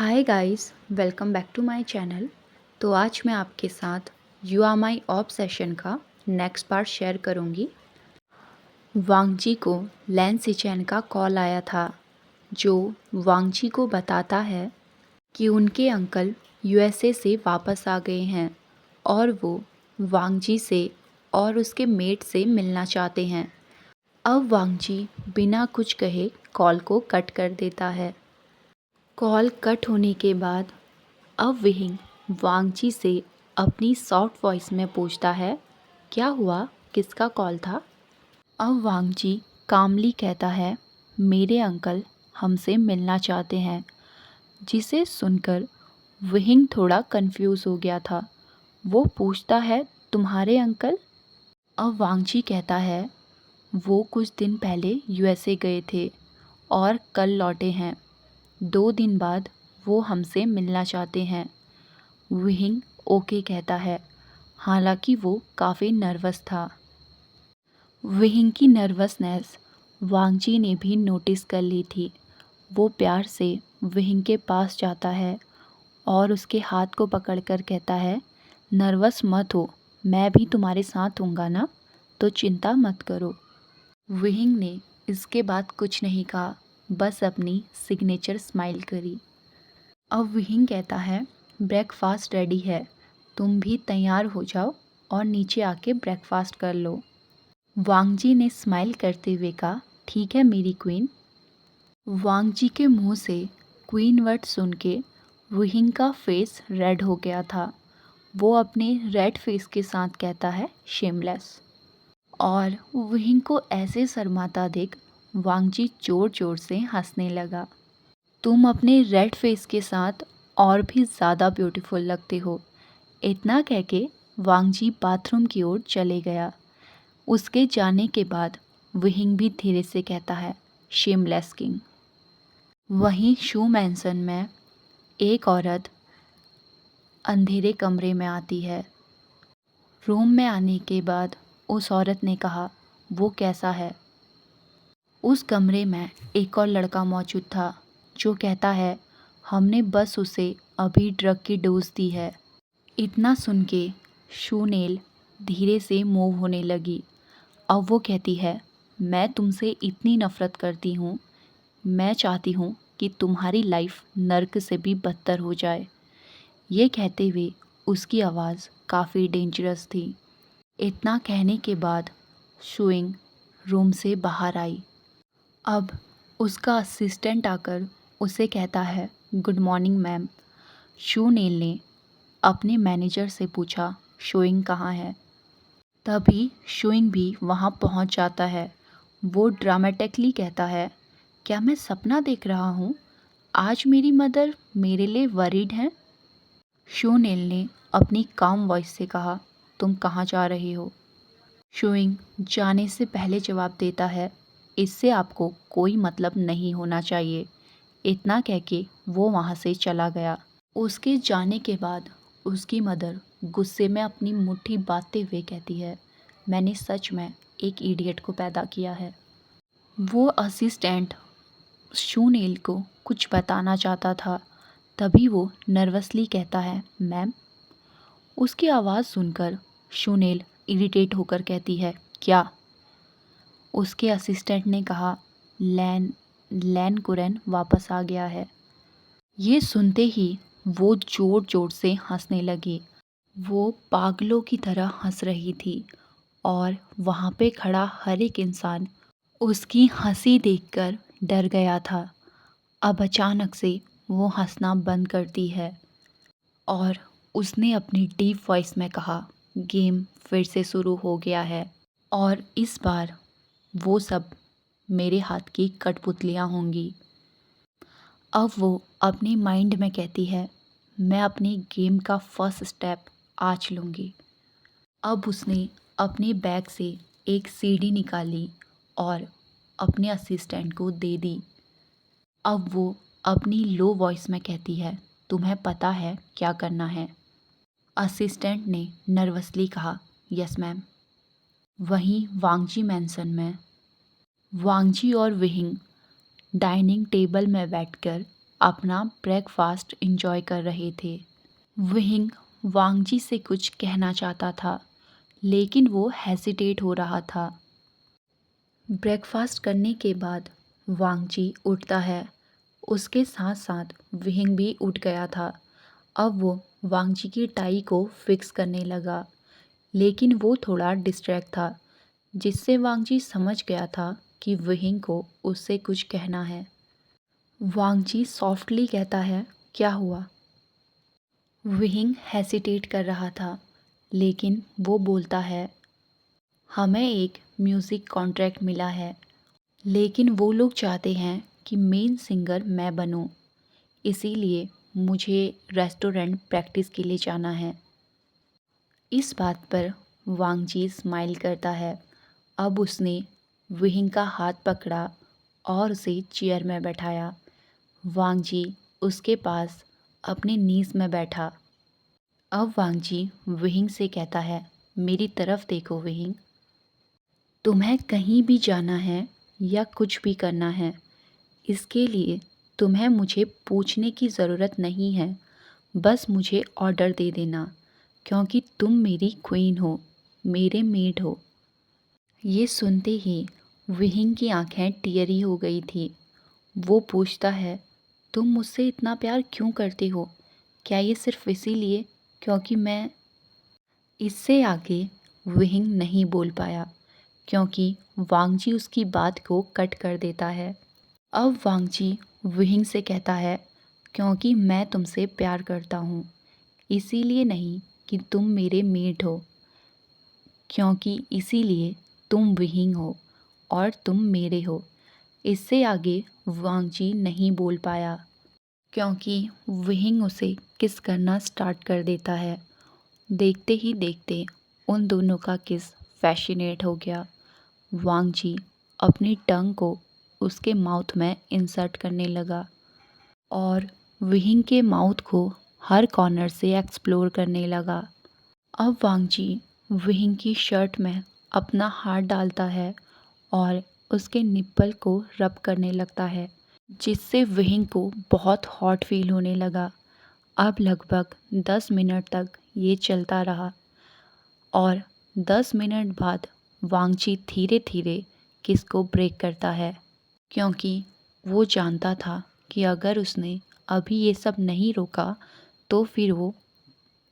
Hi guys, welcome back to my channel. तो आज मैं आपके साथ यू आर माई ऑब्सेशन का नेक्स्ट पार्ट शेयर करूंगी। वांगजी को लैन सिचेन का कॉल आया था, जो वांगजी को बताता है कि उनके अंकल यूएसए से वापस आ गए हैं और वो वांगजी से और उसके मेट से मिलना चाहते हैं। अब वांगजी बिना कुछ कहे कॉल को कट कर देता है। कॉल कट होने के बाद अब विहिंग वांगजी से अपनी सॉफ्ट वॉइस में पूछता है, क्या हुआ, किसका कॉल था। अब वांगजी कामली कहता है, मेरे अंकल हमसे मिलना चाहते हैं। जिसे सुनकर विहिंग थोड़ा कंफ्यूज हो गया था। वो पूछता है, तुम्हारे अंकल? अब वांगजी कहता है, वो कुछ दिन पहले यूएसए गए थे और कल लौटे हैं। 2 दिन बाद वो हमसे मिलना चाहते हैं। विहिंग ओके कहता है, हालांकि वो काफ़ी नर्वस था। विहिंग की नर्वसनेस वांगजी ने भी नोटिस कर ली थी। वो प्यार से विहिंग के पास जाता है और उसके हाथ को पकड़कर कहता है, नर्वस मत हो, मैं भी तुम्हारे साथ हूँगा ना, तो चिंता मत करो। विहिंग ने इसके बाद कुछ नहीं कहा, बस अपनी सिग्नेचर स्माइल करी। अब विहिंग कहता है, ब्रेकफास्ट रेडी है, तुम भी तैयार हो जाओ और नीचे आके ब्रेकफास्ट कर लो। वांगजी ने स्माइल करते हुए कहा, ठीक है मेरी क्वीन। वांगजी के मुंह से क्वीन वर्ड सुन के विहिंग का फेस रेड हो गया था। वो अपने रेड फेस के साथ कहता है, शेमलेस। और विहिंग को ऐसे शर्माता देख वांगजी जोर जोर से हंसने लगा। तुम अपने रेड फेस के साथ और भी ज़्यादा ब्यूटीफुल लगते हो। इतना कह के वांगजी बाथरूम की ओर चले गया। उसके जाने के बाद विहिंग भी धीरे से कहता है, शेमलेस किंग। वहीं शू मैंसन में एक औरत अंधेरे कमरे में आती है। रूम में आने के बाद उस औरत ने कहा, वो कैसा है। उस कमरे में एक और लड़का मौजूद था जो कहता है, हमने बस उसे अभी ड्रग की डोज दी है। इतना सुन के शूनेल धीरे से मूव होने लगी। अब वो कहती है, मैं तुमसे इतनी नफ़रत करती हूँ, मैं चाहती हूँ कि तुम्हारी लाइफ नर्क से भी बदतर हो जाए। ये कहते हुए उसकी आवाज़ काफ़ी डेंजरस थी। इतना कहने के बाद शूइंग रूम से बाहर आई। अब उसका असिस्टेंट आकर उसे कहता है, गुड मॉर्निंग मैम। शूनेल ने अपने मैनेजर से पूछा, शूइंग कहाँ है। तभी शूइंग भी वहाँ पहुँच जाता है। वो ड्रामेटिकली कहता है, क्या मैं सपना देख रहा हूँ? आज मेरी मदर मेरे लिए वरीड हैं। शूनेल ने अपनी काम वॉइस से कहा, तुम कहाँ जा रहे हो? शूइंग जाने से पहले जवाब देता है, इससे आपको कोई मतलब नहीं होना चाहिए। इतना कह के वो वहाँ से चला गया। उसके जाने के बाद उसकी मदर गुस्से में अपनी मुट्ठी बांधते हुए कहती है, मैंने सच में एक इडियट को पैदा किया है। वो असिस्टेंट शूनेल को कुछ बताना चाहता था। तभी वो नर्वसली कहता है, मैम। उसकी आवाज़ सुनकर शूनेल इरिटेट होकर कहती है, क्या? उसके असिस्टेंट ने कहा, लैन कुरैन वापस आ गया है। ये सुनते ही वो ज़ोर ज़ोर से हंसने लगी। वो पागलों की तरह हंस रही थी और वहाँ पे खड़ा हर एक इंसान उसकी हंसी देखकर डर गया था। अब अचानक से वो हंसना बंद करती है और उसने अपनी डीप वॉइस में कहा, गेम फिर से शुरू हो गया है और इस बार वो सब मेरे हाथ की कठपुतलियाँ होंगी। अब वो अपने माइंड में कहती है, मैं अपनी गेम का फर्स्ट स्टेप आज लूँगी। अब उसने अपने बैग से एक सीडी निकाली और अपने असिस्टेंट को दे दी। अब वो अपनी लो वॉइस में कहती है, तुम्हें पता है क्या करना है? असिस्टेंट ने नर्वसली कहा, यस मैम। वहीं वांगजी मैंसन में वांगजी और विहिंग डाइनिंग टेबल में बैठकर अपना ब्रेकफास्ट एंजॉय कर रहे थे। विहिंग वांगजी से कुछ कहना चाहता था, लेकिन वो हेसिटेट हो रहा था। ब्रेकफास्ट करने के बाद वांगजी उठता है। उसके साथ साथ विहिंग भी उठ गया था। अब वो वांगजी की टाई को फिक्स करने लगा, लेकिन वो थोड़ा डिस्ट्रैक्ट था, जिससे वांगजी समझ गया था कि विहिंग को उससे कुछ कहना है। वांगजी सॉफ्टली कहता है, क्या हुआ? विहिंग हेसिटेट कर रहा था, लेकिन वो बोलता है, हमें एक म्यूज़िक कॉन्ट्रैक्ट मिला है, लेकिन वो लोग चाहते हैं कि मेन सिंगर मैं बनूं, इसीलिए मुझे रेस्टोरेंट प्रैक्टिस के लिए जाना है। इस बात पर वांगजी स्माइल करता है। अब उसने विहिंग का हाथ पकड़ा और उसे चेयर में बैठाया। वांगजी उसके पास अपने नीज़ में बैठा। अब वांगजी विहिंग से कहता है, मेरी तरफ देखो विहिंग, तुम्हें कहीं भी जाना है या कुछ भी करना है, इसके लिए तुम्हें मुझे पूछने की ज़रूरत नहीं है। बस मुझे ऑर्डर दे देना, क्योंकि तुम मेरी क्वीन हो, मेरे मेड हो। ये सुनते ही विहिंग की आंखें टियरी हो गई थी। वो पूछता है, तुम मुझसे इतना प्यार क्यों करते हो? क्या ये सिर्फ इसीलिए क्योंकि मैं? इससे आगे विहिंग नहीं बोल पाया, क्योंकि वांगजी उसकी बात को कट कर देता है। अब वांगजी विहिंग से कहता है, क्योंकि मैं तुमसे प्यार करता हूँ, इसीलिए नहीं कि तुम मेरे मेड हो, क्योंकि इसीलिए तुम विहिंग हो और तुम मेरे हो। इससे आगे वांगजी नहीं बोल पाया, क्योंकि विहिंग उसे किस करना स्टार्ट कर देता है। देखते ही देखते उन दोनों का किस फैसिनेट हो गया। वांगजी अपनी टंग को उसके माउथ में इंसर्ट करने लगा और विहिंग के माउथ को हर कॉर्नर से एक्सप्लोर करने लगा। अब वांगजी विहिंग की शर्ट में अपना हाथ डालता है और उसके निप्पल को रब करने लगता है, जिससे विहिंग को बहुत हॉट फील होने लगा। अब लगभग 10 मिनट तक ये चलता रहा और 10 मिनट बाद वांगजी धीरे धीरे किस को ब्रेक करता है, क्योंकि वो जानता था कि अगर उसने अभी ये सब नहीं रोका तो फिर वो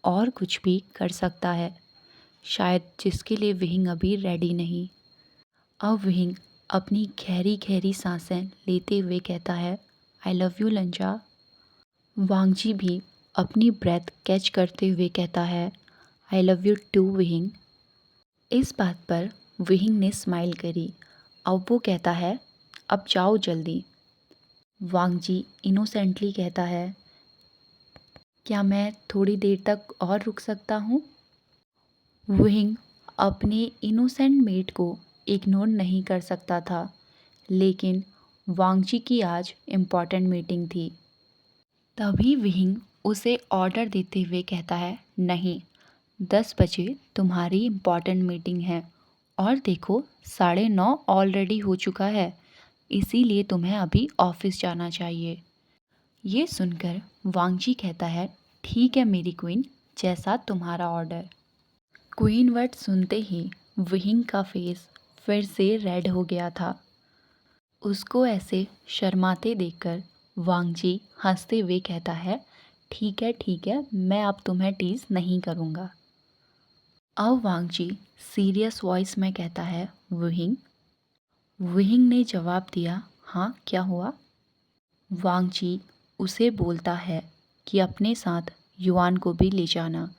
और कुछ भी कर सकता है, शायद जिसके लिए विहिंग अभी रेडी नहीं। अब विहिंग अपनी गहरी गहरी सांसें लेते हुए कहता है, आई लव यू लंजा। वांगजी भी अपनी ब्रेथ कैच करते हुए कहता है, आई लव यू टू विहिंग। इस बात पर विहिंग ने स्माइल करी। अब वो कहता है, अब जाओ जल्दी। वांगजी इनोसेंटली कहता है, क्या मैं थोड़ी देर तक और रुक सकता हूँ? विहिंग अपने इनोसेंट मेट को इग्नोर नहीं कर सकता था, लेकिन वांगजी की आज इम्पॉर्टेंट मीटिंग थी। तभी विहिंग उसे ऑर्डर देते हुए कहता है, नहीं, 10 बजे तुम्हारी इम्पॉर्टेंट मीटिंग है और देखो 9:30 ऑलरेडी हो चुका है, इसीलिए तुम्हें अभी ऑफिस जाना चाहिए। ये सुनकर वांगजी कहता है, ठीक है मेरी क्वीन, जैसा तुम्हारा ऑर्डर। क्वीन वर्ड सुनते ही विहिंग का फेस फिर से रेड हो गया था। उसको ऐसे शर्माते देखकर वांगजी हंसते हुए कहता है, ठीक है, मैं अब तुम्हें टीज़ नहीं करूँगा। अब वांगजी सीरियस वॉइस में कहता है, विहिंग। विहिंग ने जवाब दिया, हाँ क्या हुआ? वांगजी उसे बोलता है कि अपने साथ युआन को भी ले जाना।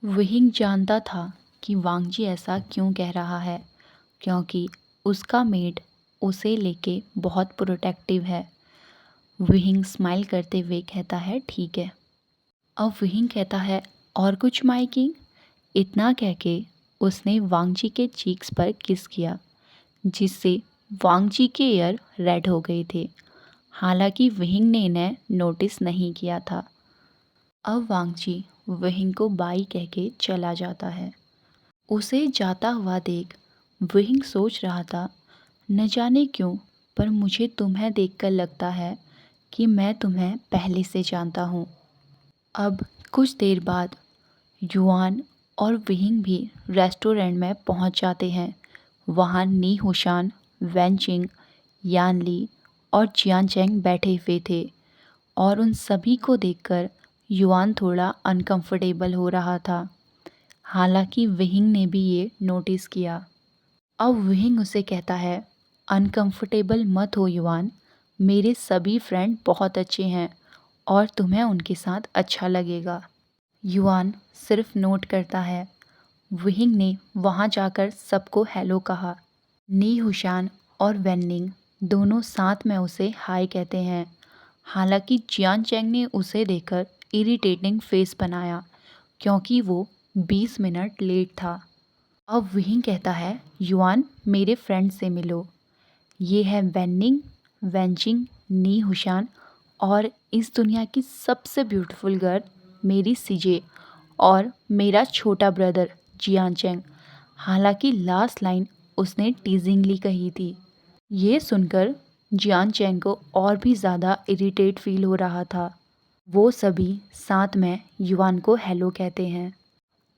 विहिंग जानता था कि वांगजी ऐसा क्यों कह रहा है, क्योंकि उसका मेड उसे लेके बहुत प्रोटेक्टिव है। विहिंग स्माइल करते हुए कहता है, ठीक है। अब विहिंग कहता है, और कुछ माय किंग? इतना कह के उसने वांगजी के चीक्स पर किस किया, जिससे वांगजी के ईयर रेड हो गए थे। हालांकि विहिंग ने इन्हें नोटिस नहीं किया था। अब वांगजी विहिंग को बाय कह के चला जाता है। उसे जाता हुआ देख विहिंग सोच रहा था, न जाने क्यों पर मुझे तुम्हें देखकर लगता है कि मैं तुम्हें पहले से जानता हूँ। अब कुछ देर बाद युआन और विहिंग भी रेस्टोरेंट में पहुँच जाते हैं। वहाँ नी हुशान, वेनचिंग, यानली और जियानचैंग बैठे हुए थे और उन सभी को देखकर युआन थोड़ा अनकंफर्टेबल हो रहा था। हालांकि विहिंग ने भी ये नोटिस किया। अब विहिंग उसे कहता है, अनकंफर्टेबल मत हो युआन, मेरे सभी फ्रेंड बहुत अच्छे हैं और तुम्हें उनके साथ अच्छा लगेगा। युआन सिर्फ नोट करता है। विहिंग ने वहाँ जाकर सबको हेलो कहा। नी हुशान और वेन्निंग दोनों साथ में उसे हाय कहते हैं। हालांकि जियान चैंग ने उसे देखकर इरिटेटिंग फेस बनाया क्योंकि वो 20 मिनट लेट था। अब विहिंग कहता है, युआन मेरे फ्रेंड से मिलो। ये है वेन्निंग, वेंचिंग, नी हुशान और इस दुनिया की सबसे ब्यूटीफुल गर्ल मेरी सीजे और मेरा छोटा ब्रदर जियान चैंग। हालांकि लास्ट लाइन उसने टीजिंगली कही थी। ये सुनकर जियान चैंग को और भी ज़्यादा इरिटेट फील हो रहा था। वो सभी साथ में युआन को हेलो कहते हैं।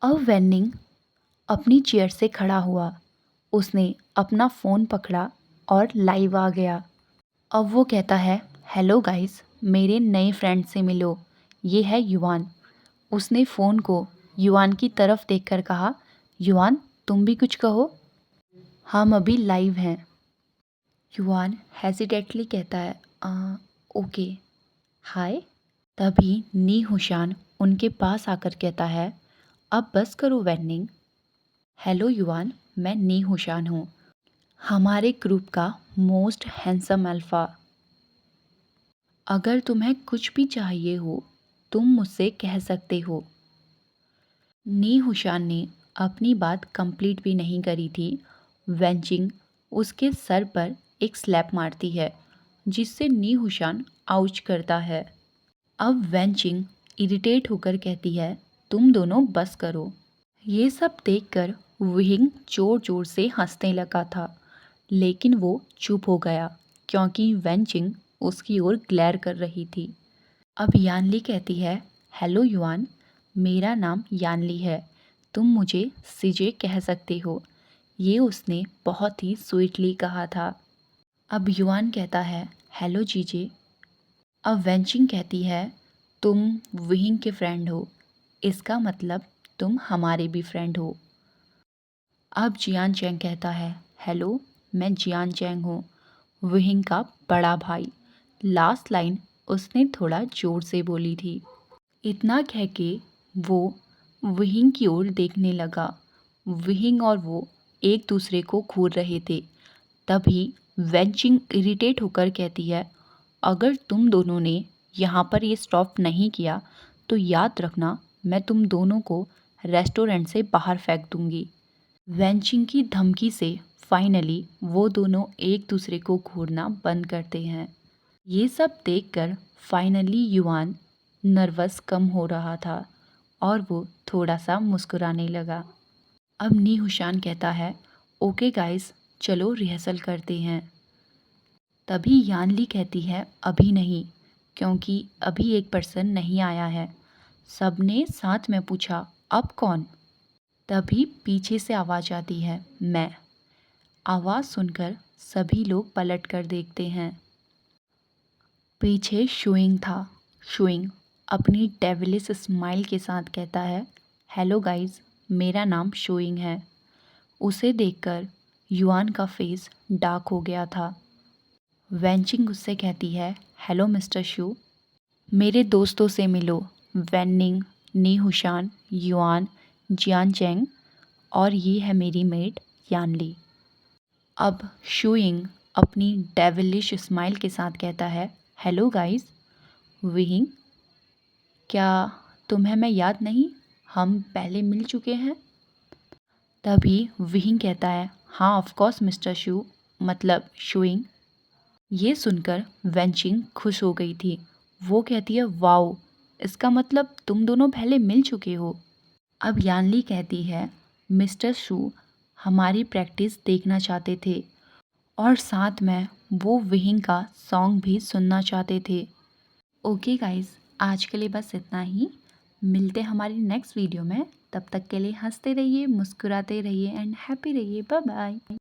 अब वेन्निंग अपनी चेयर से खड़ा हुआ। उसने अपना फ़ोन पकड़ा और लाइव आ गया। अब वो कहता है, हेलो गाइस, मेरे नए फ्रेंड से मिलो, ये है युआन। उसने फ़ोन को युआन की तरफ देखकर कहा, युआन तुम भी कुछ कहो, हम अभी लाइव हैं। युआन हेजिडेटली कहता है, ओके, हाय। तभी नी हुशान उनके पास आकर कहता है, अब बस करो वेन्निंग। हेलो युआन, मैं नी हुशान हूँ, हमारे ग्रुप का मोस्ट हैंडसम अल्फ़ा। अगर तुम्हें कुछ भी चाहिए हो तुम मुझसे कह सकते हो। नी हुशान ने अपनी बात कंप्लीट भी नहीं करी थी, वेंचिंग उसके सर पर एक स्लैप मारती है जिससे नी हुशान आउच करता है। अब वेंचिंग इरिटेट होकर कहती है, तुम दोनों बस करो। ये सब देखकर विहिंग जोर जोर से हंसने लगा था, लेकिन वो चुप हो गया क्योंकि वेंचिंग उसकी ओर ग्लेर कर रही थी। अब यानली कहती है, हेलो युआन, मेरा नाम यानली है, तुम मुझे सीजे कह सकते हो। ये उसने बहुत ही स्वीटली कहा था। अब युआन कहता है, हेलो जीजे। अब वेंचिंग कहती है, तुम विहिंग के फ्रेंड हो, इसका मतलब तुम हमारे भी फ्रेंड हो। अब जियान चैंग कहता है, हेलो, मैं जियान चैंग हूँ, विहिंग का बड़ा भाई। लास्ट लाइन उसने थोड़ा जोर से बोली थी। इतना कह के वो विहिंग की ओर देखने लगा। विहिंग और वो एक दूसरे को घूर रहे थे। तभी वेंचिंग इरिटेट होकर कहती है, अगर तुम दोनों ने यहाँ पर ये स्टॉप नहीं किया तो याद रखना मैं तुम दोनों को रेस्टोरेंट से बाहर फेंक दूंगी। वेंचिंग की धमकी से फाइनली वो दोनों एक दूसरे को घूरना बंद करते हैं। ये सब देखकर फाइनली युआन नर्वस कम हो रहा था और वो थोड़ा सा मुस्कुराने लगा। अब नी हुशान कहता है, ओके गाइस, चलो रिहर्सल करते हैं। तभी यानली कहती है, अभी नहीं, क्योंकि अभी एक पर्सन नहीं आया है। सबने साथ में पूछा, अब कौन? तभी पीछे से आवाज़ आती है, मैं। आवाज़ सुनकर सभी लोग पलट कर देखते हैं। पीछे शुइंग था। शुइंग अपनी डेविलिश स्माइल के साथ कहता है, हेलो गाइस, मेरा नाम शुइंग है। उसे देखकर युआन का फेस डार्क हो गया था। वेंचिंग उससे कहती है, हेलो मिस्टर शू, मेरे दोस्तों से मिलो, वेन्निंग, नी हुशान, युआन, जियान चैंग और ये है मेरी मेट यानली। अब शुइंग अपनी डेविलिश स्माइल के साथ कहता है, हेलो गाइस, विहिंग, क्या तुम्हें मैं याद नहीं, हम पहले मिल चुके हैं। तभी विहिंग कहता है, हाँ ऑफ कोर्स मिस्टर शू, मतलब शुइंग। ये सुनकर वेंचिंग खुश हो गई थी। वो कहती है, वाओ, इसका मतलब तुम दोनों पहले मिल चुके हो। अब यानली कहती है, मिस्टर शू हमारी प्रैक्टिस देखना चाहते थे और साथ में वो विहिंग का सॉन्ग भी सुनना चाहते थे। ओके गाइस, आज के लिए बस इतना ही। मिलते हैं हमारी नेक्स्ट वीडियो में। तब तक के लिए हंसते रहिए, मुस्कुराते रहिए एंड हैप्पी रहिए। Bye bye.